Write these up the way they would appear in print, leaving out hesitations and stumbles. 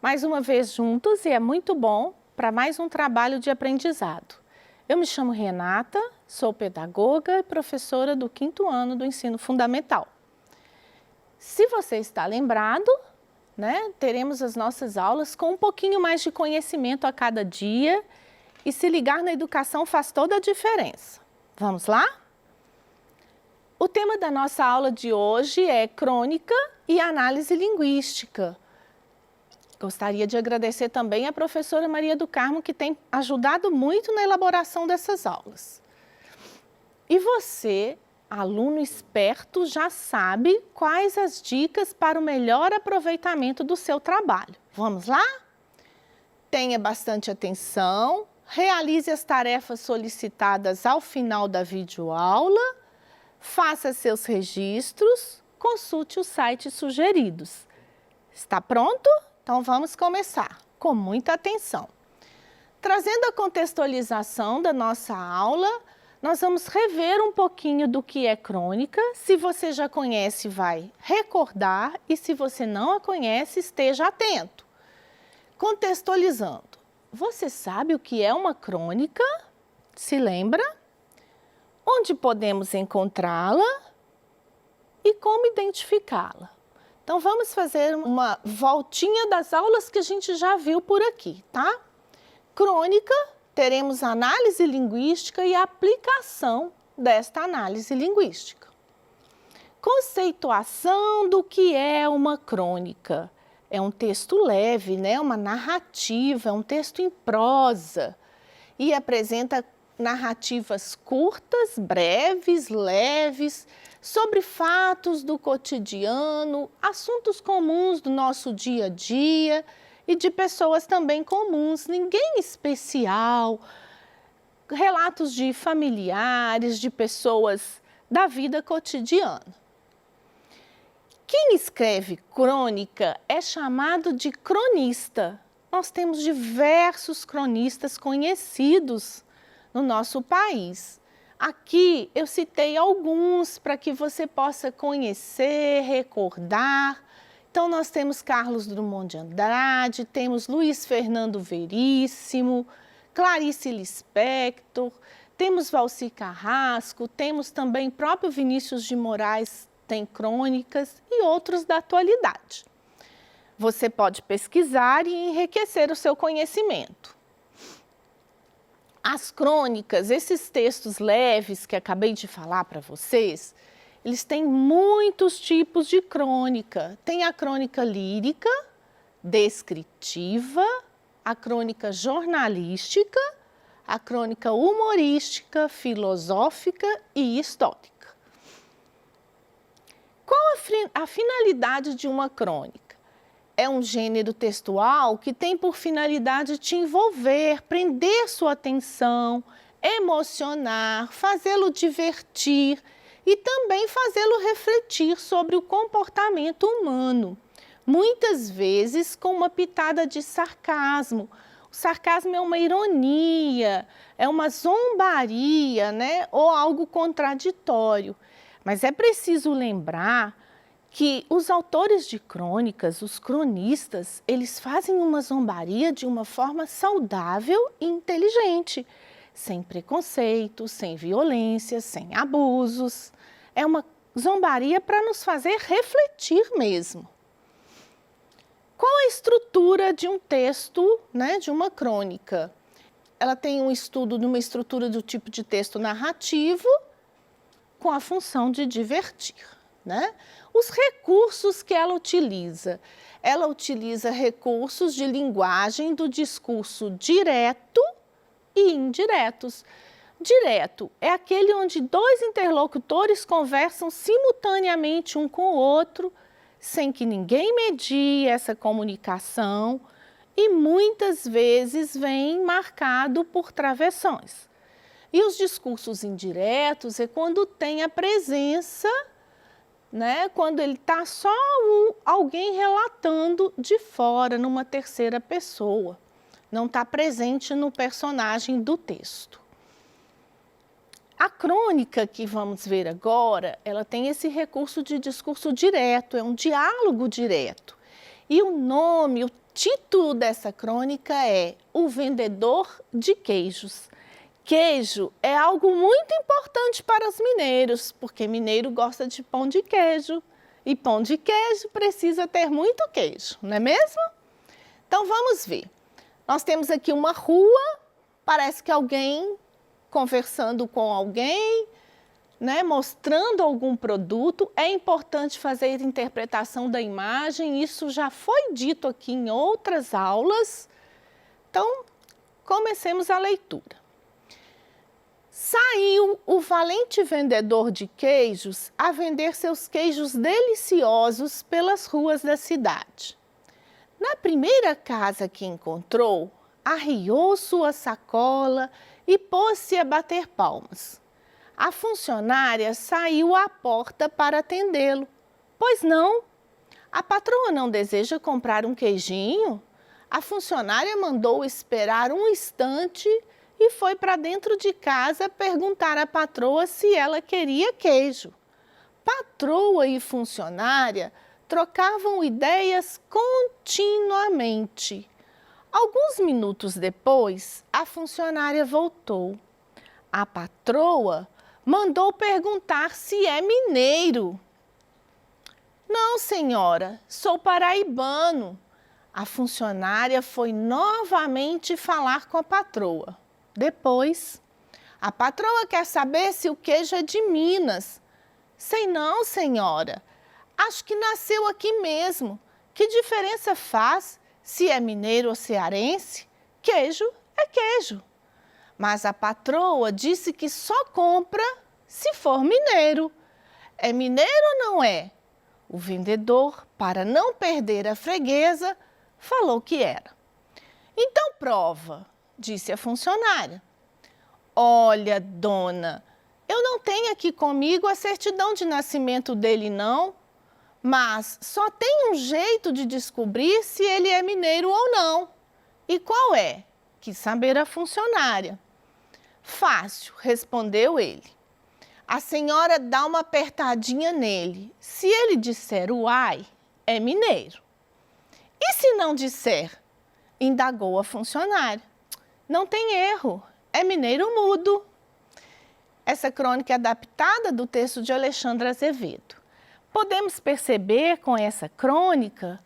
Mais uma vez juntos e é muito bom para mais um trabalho de aprendizado. Eu me chamo Renata, sou pedagoga e professora do 5º ano do ensino fundamental. Se você está lembrado, teremos as nossas aulas com um pouquinho mais de conhecimento a cada dia e se ligar na educação faz toda a diferença. Vamos lá? O tema da nossa aula de hoje é crônica e análise linguística. Gostaria de agradecer também à professora Maria do Carmo, que tem ajudado muito na elaboração dessas aulas. E você, aluno esperto, já sabe quais as dicas para o melhor aproveitamento do seu trabalho. Vamos lá? Tenha bastante atenção, realize as tarefas solicitadas ao final da videoaula, faça seus registros, consulte os sites sugeridos. Está pronto? Então vamos começar com muita atenção. Trazendo a contextualização da nossa aula, nós vamos rever um pouquinho do que é crônica. Se você já conhece, vai recordar, e se você não a conhece, esteja atento. Contextualizando, você sabe o que é uma crônica? Se lembra? Onde podemos encontrá-la e como identificá-la? Então, vamos fazer uma voltinha das aulas que a gente já viu por aqui, tá? Crônica, teremos análise linguística e aplicação desta análise linguística. Conceituação do que é uma crônica. É um texto leve, uma narrativa, é um texto em prosa e apresenta narrativas curtas, breves, leves, sobre fatos do cotidiano, assuntos comuns do nosso dia a dia e de pessoas também comuns, ninguém especial, relatos de familiares, de pessoas da vida cotidiana. Quem escreve crônica é chamado de cronista. Nós temos diversos cronistas conhecidos no nosso país. Aqui eu citei alguns para que você possa conhecer, recordar. Então nós temos Carlos Drummond de Andrade, temos Luiz Fernando Veríssimo, Clarice Lispector, temos Valci Carrasco, temos também próprio Vinícius de Moraes, tem crônicas e outros da atualidade. Você pode pesquisar e enriquecer o seu conhecimento. As crônicas, esses textos leves que acabei de falar para vocês, eles têm muitos tipos de crônica. Tem a crônica lírica, descritiva, a crônica jornalística, a crônica humorística, filosófica e histórica. Qual a finalidade de uma crônica? É um gênero textual que tem por finalidade te envolver, prender sua atenção, emocionar, fazê-lo divertir e também fazê-lo refletir sobre o comportamento humano, muitas vezes com uma pitada de sarcasmo. O sarcasmo é uma ironia, é uma zombaria, ou algo contraditório. Mas é preciso lembrar que os autores de crônicas, os cronistas, eles fazem uma zombaria de uma forma saudável e inteligente, sem preconceito, sem violência, sem abusos. É uma zombaria para nos fazer refletir mesmo. Qual a estrutura de um texto, de uma crônica? Ela tem um estudo de uma estrutura do tipo de texto narrativo com a função de divertir. Os recursos que ela utiliza recursos de linguagem do discurso direto e indiretos. Direto é aquele onde dois interlocutores conversam simultaneamente um com o outro, sem que ninguém medie essa comunicação e muitas vezes vem marcado por travessões. E os discursos indiretos é quando tem a presença, quando ele está só alguém relatando de fora, numa terceira pessoa. Não está presente no personagem do texto. A crônica que vamos ver agora, ela tem esse recurso de discurso direto, é um diálogo direto. E o nome, o Título dessa crônica é O Vendedor de Queijos. Queijo é algo muito importante para os mineiros, porque mineiro gosta de pão de queijo. E pão de queijo precisa ter muito queijo, não é mesmo? Então vamos ver. Nós temos aqui uma rua, parece que alguém conversando com alguém, né, mostrando algum produto. É importante fazer a interpretação da imagem, isso já foi dito aqui em outras aulas. Então, comecemos a leitura. Saiu o valente vendedor de queijos a vender seus queijos deliciosos pelas ruas da cidade. Na primeira casa que encontrou, arriou sua sacola e pôs-se a bater palmas. A funcionária saiu à porta para atendê-lo. Pois não? A patroa não deseja comprar um queijinho? A funcionária mandou esperar um instante e foi para dentro de casa perguntar à patroa se ela queria queijo. Patroa e funcionária trocavam ideias continuamente. Alguns minutos depois, a funcionária voltou. A patroa mandou perguntar se é mineiro. Não, senhora, sou paraibano. A funcionária foi novamente falar com a patroa. Depois, a patroa quer saber se o queijo é de Minas. Sei não, senhora. Acho que nasceu aqui mesmo. Que diferença faz se é mineiro ou cearense? Queijo é queijo. Mas a patroa disse que só compra se for mineiro. É mineiro ou não é? O vendedor, para não perder a freguesa, falou que era. Então prova, disse a funcionária. Olha, dona, eu não tenho aqui comigo a certidão de nascimento dele, não. Mas só tem um jeito de descobrir se ele é mineiro ou não. E qual é? Quis saber a funcionária. Fácil, respondeu ele. A senhora dá uma apertadinha nele. Se ele disser uai, é mineiro. E se não disser? Indagou a funcionária. Não tem erro, é mineiro mudo. Essa crônica é adaptada do texto de Alexandre Azevedo. Podemos perceber com essa crônica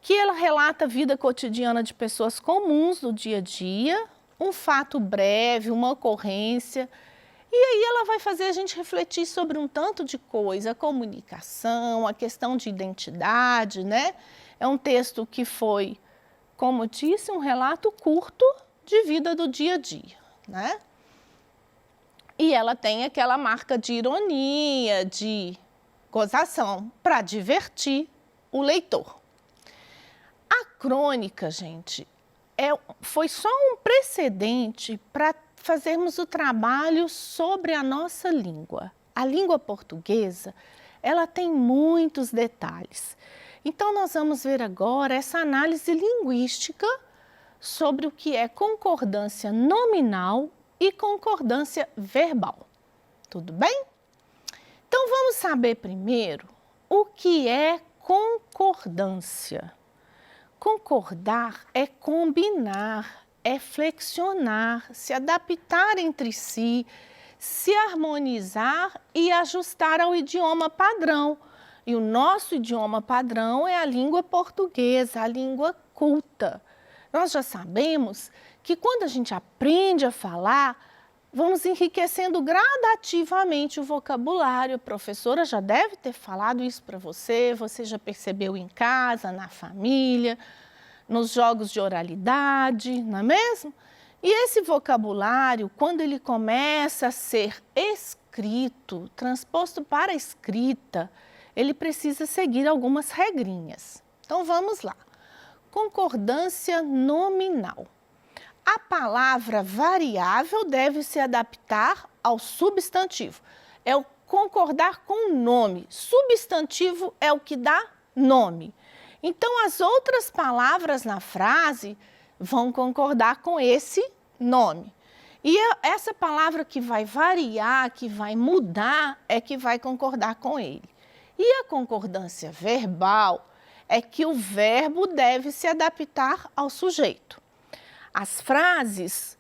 que ela relata a vida cotidiana de pessoas comuns do dia a dia, um fato breve, uma ocorrência, e aí ela vai fazer a gente refletir sobre um tanto de coisa, a comunicação, a questão de identidade, né? É um texto que foi, como disse, um relato curto de vida do dia a dia, né? E ela tem aquela marca de ironia, de gozação, para divertir o leitor. A crônica, gente, foi só um precedente para fazermos o trabalho sobre a nossa língua. A língua portuguesa, ela tem muitos detalhes. Então, nós vamos ver agora essa análise linguística sobre o que é concordância nominal e concordância verbal. Tudo bem? Então, vamos saber primeiro o que é concordância. Concordar é combinar, é flexionar, se adaptar entre si, se harmonizar e ajustar ao idioma padrão. E o nosso idioma padrão é a língua portuguesa, a língua culta. Nós já sabemos que quando a gente aprende a falar, vamos enriquecendo gradativamente o vocabulário. A professora já deve ter falado isso para você, você já percebeu em casa, na família, nos jogos de oralidade, não é mesmo? E esse vocabulário, quando ele começa a ser escrito, transposto para a escrita, ele precisa seguir algumas regrinhas. Então vamos lá. Concordância nominal. A palavra variável deve se adaptar ao substantivo. É o concordar com o nome. Substantivo é o que dá nome. Então, as outras palavras na frase vão concordar com esse nome. E essa palavra que vai variar, que vai mudar, é que vai concordar com ele. E a concordância verbal é que o verbo deve se adaptar ao sujeito. As frases,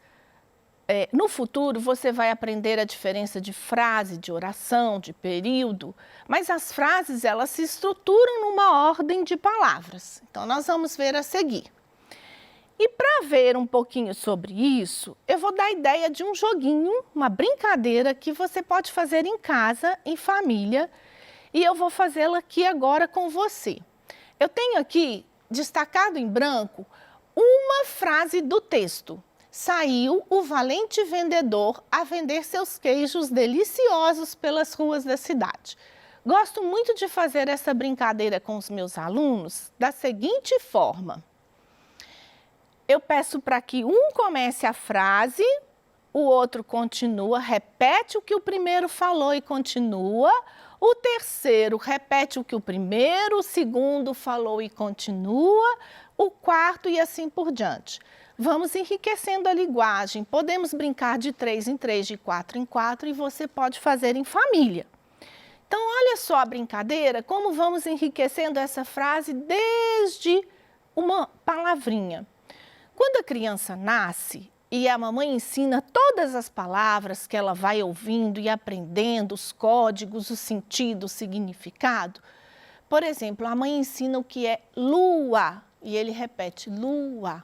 no futuro você vai aprender a diferença de frase, de oração, de período, mas as frases elas se estruturam numa ordem de palavras. Então nós vamos ver a seguir. E para ver um pouquinho sobre isso, eu vou dar a ideia de um joguinho, uma brincadeira que você pode fazer em casa, em família, e eu vou fazê-la aqui agora com você. Eu tenho aqui, destacado em branco, uma frase do texto. Saiu o valente vendedor a vender seus queijos deliciosos pelas ruas da cidade. Gosto muito de fazer essa brincadeira com os meus alunos da seguinte forma. Eu peço para que um comece a frase, o outro continua, repete o que o primeiro falou e continua. O terceiro repete o que o primeiro, o segundo falou e continua. O quarto e assim por diante. Vamos enriquecendo a linguagem. Podemos brincar de 3 em 3, de 4 em 4 e você pode fazer em família. Então, olha só a brincadeira, como vamos enriquecendo essa frase desde uma palavrinha. Quando a criança nasce e a mamãe ensina todas as palavras que ela vai ouvindo e aprendendo, os códigos, o sentido, o significado. Por exemplo, a mãe ensina o que é lua e ele repete lua.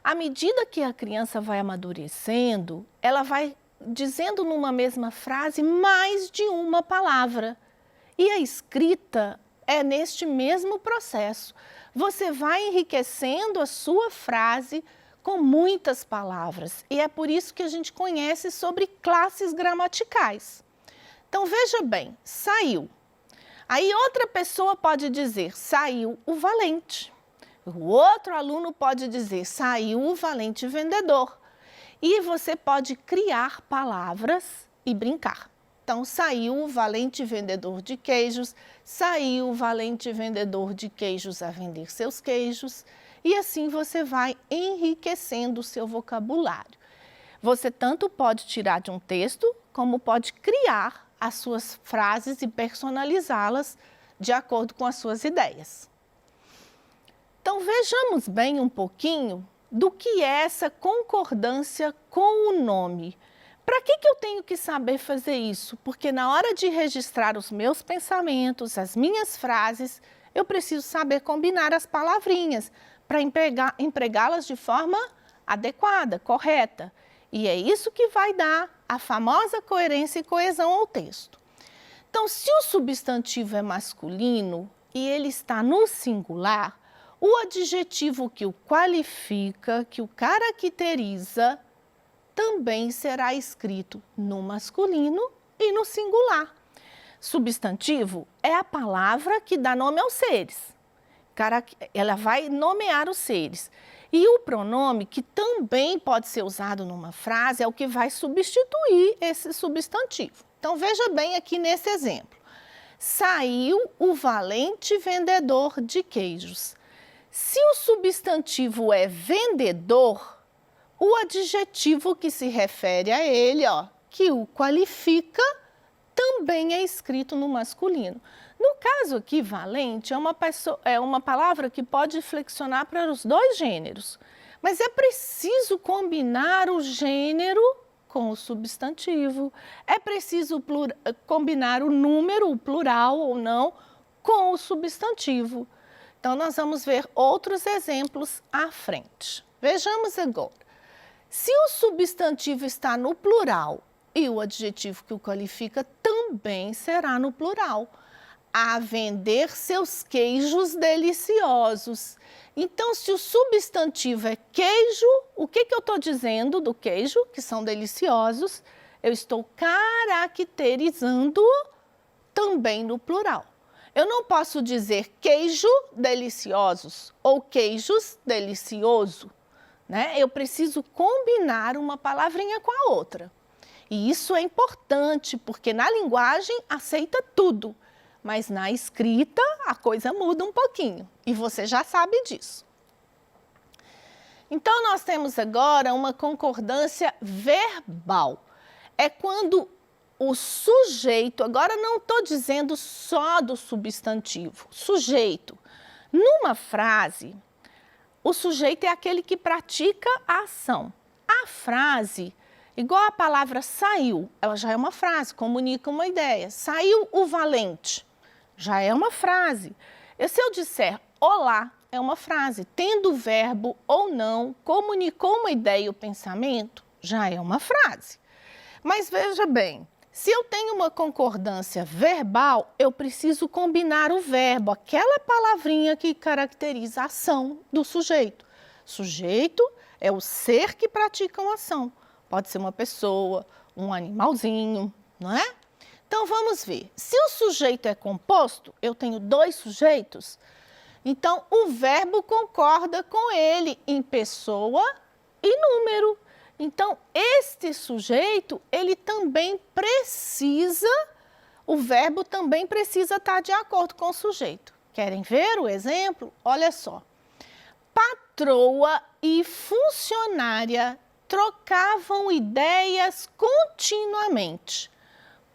À medida que a criança vai amadurecendo, ela vai dizendo numa mesma frase mais de uma palavra. E a escrita é neste mesmo processo. Você vai enriquecendo a sua frase com muitas palavras. E é por isso que a gente conhece sobre classes gramaticais. Então, veja bem, saiu. Aí outra pessoa pode dizer, saiu o valente. O outro aluno pode dizer, saiu o valente vendedor. E você pode criar palavras e brincar. Então, saiu o valente vendedor de queijos, saiu o valente vendedor de queijos a vender seus queijos, e assim você vai enriquecendo o seu vocabulário. Você tanto pode tirar de um texto, como pode criar as suas frases e personalizá-las de acordo com as suas ideias. Então, vejamos bem um pouquinho do que é essa concordância com o nome. Para que eu tenho que saber fazer isso? Porque na hora de registrar os meus pensamentos, as minhas frases, eu preciso saber combinar as palavrinhas para empregá-las de forma adequada, correta. E é isso que vai dar a famosa coerência e coesão ao texto. Então, se o substantivo é masculino e ele está no singular, o adjetivo que o qualifica, que o caracteriza, também será escrito no masculino e no singular. Substantivo é a palavra que dá nome aos seres. Ela vai nomear os seres. E o pronome, que também pode ser usado numa frase, é o que vai substituir esse substantivo. Então, veja bem aqui nesse exemplo. Saiu o valente vendedor de queijos. Se o substantivo é vendedor, o adjetivo que se refere a ele, que o qualifica, também é escrito no masculino. No caso aqui, valente é uma palavra que pode flexionar para os dois gêneros, mas é preciso combinar o gênero com o substantivo, é preciso combinar o número, o plural ou não, com o substantivo. Então, nós vamos ver outros exemplos à frente. Vejamos agora. Se o substantivo está no plural e o adjetivo que o qualifica também será no plural. A vender seus queijos deliciosos. Então, se o substantivo é queijo, o que eu estou dizendo do queijo, que são deliciosos? Eu estou caracterizando-o também no plural. Eu não posso dizer queijo deliciosos ou queijos delicioso, né? Eu preciso combinar uma palavrinha com a outra. E isso é importante, porque na linguagem aceita tudo, mas na escrita a coisa muda um pouquinho, e você já sabe disso. Então, nós temos agora uma concordância verbal. É quando o sujeito, agora não estou dizendo só do substantivo, sujeito. Numa frase, o sujeito é aquele que pratica a ação. A frase, igual a palavra saiu, ela já é uma frase, comunica uma ideia. Saiu o valente, já é uma frase. E se eu disser olá, é uma frase. Tendo o verbo ou não, comunicou uma ideia e o pensamento, já é uma frase. Mas veja bem, se eu tenho uma concordância verbal, eu preciso combinar o verbo, aquela palavrinha que caracteriza a ação do sujeito. Sujeito é o ser que pratica uma ação. Pode ser uma pessoa, um animalzinho, não é? Então vamos ver. Se o sujeito é composto, eu tenho dois sujeitos, então o verbo concorda com ele em pessoa e número. Então, este sujeito, ele também precisa, o verbo também precisa estar de acordo com o sujeito. Querem ver o exemplo? Olha só. Patroa e funcionária trocavam ideias continuamente.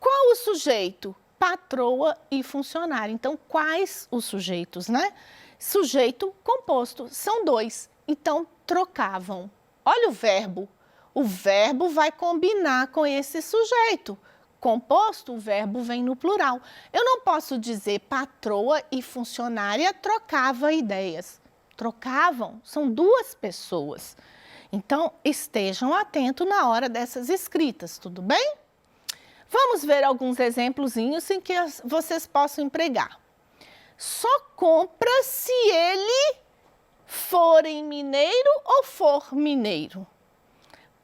Qual o sujeito? Patroa e funcionária. Então, quais os sujeitos, né? Sujeito composto, são dois. Então, trocavam. Olha o verbo. O verbo vai combinar com esse sujeito. Composto, o verbo vem no plural. Eu não posso dizer patroa e funcionária trocava ideias. Trocavam, são duas pessoas. Então, estejam atentos na hora dessas escritas, tudo bem? Vamos ver alguns exemplozinhos em que vocês possam empregar. Só compra se ele for em mineiro ou for mineiro.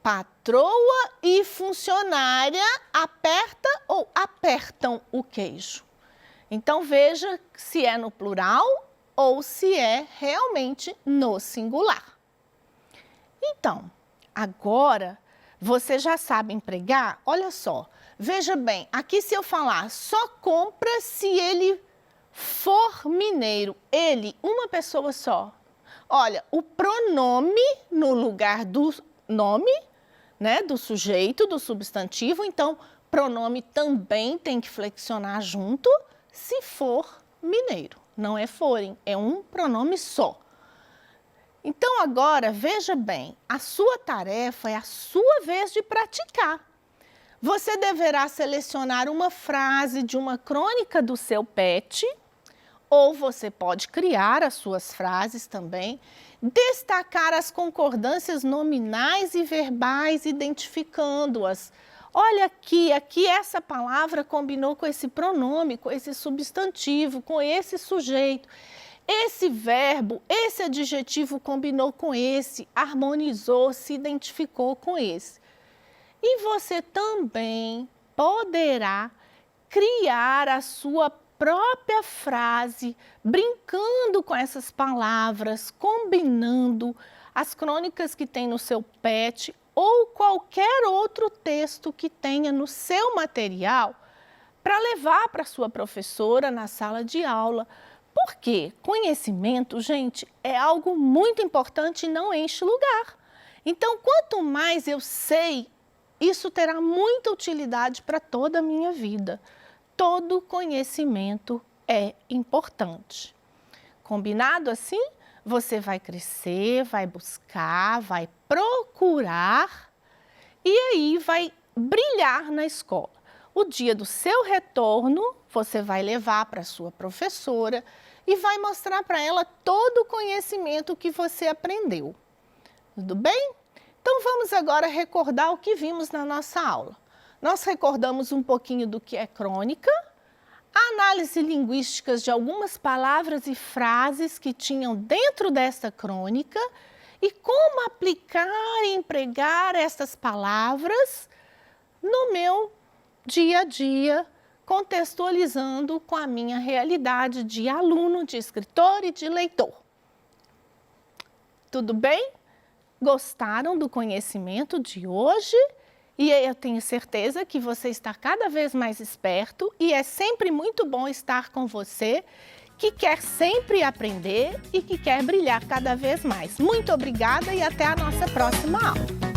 Patroa e funcionária aperta ou apertam o queijo. Então, veja se é no plural ou se é realmente no singular. Então, agora você já sabe empregar? Olha só, veja bem, aqui se eu falar só compra se ele for mineiro, ele, uma pessoa só. Olha, o pronome no lugar do nome, né, do sujeito, do substantivo, então pronome também tem que flexionar junto se for mineiro. Não é forem, é um pronome só. Então agora, veja bem, a sua tarefa é a sua vez de praticar. Você deverá selecionar uma frase de uma crônica do seu pet, ou você pode criar as suas frases também, destacar as concordâncias nominais e verbais, identificando-as. Olha aqui essa palavra combinou com esse pronome, com esse substantivo, com esse sujeito. Esse verbo, esse adjetivo combinou com esse, harmonizou, se identificou com esse. E você também poderá criar a sua própria frase, brincando com essas palavras, combinando as crônicas que tem no seu pet ou qualquer outro texto que tenha no seu material para levar para a sua professora na sala de aula. Porque conhecimento, gente, é algo muito importante e não enche lugar. Então, quanto mais eu sei, isso terá muita utilidade para toda a minha vida. Todo conhecimento é importante. Combinado assim? Você vai crescer, vai buscar, vai procurar e aí vai brilhar na escola. O dia do seu retorno, você vai levar para a sua professora e vai mostrar para ela todo o conhecimento que você aprendeu. Tudo bem? Então, vamos agora recordar o que vimos na nossa aula. Nós recordamos um pouquinho do que é crônica, a análise linguística de algumas palavras e frases que tinham dentro desta crônica e como aplicar e empregar essas palavras no meu dia a dia, contextualizando com a minha realidade de aluno, de escritor e de leitor. Tudo bem? Gostaram do conhecimento de hoje? E eu tenho certeza que você está cada vez mais esperto e é sempre muito bom estar com você, que quer sempre aprender e que quer brilhar cada vez mais. Muito obrigada e até a nossa próxima aula.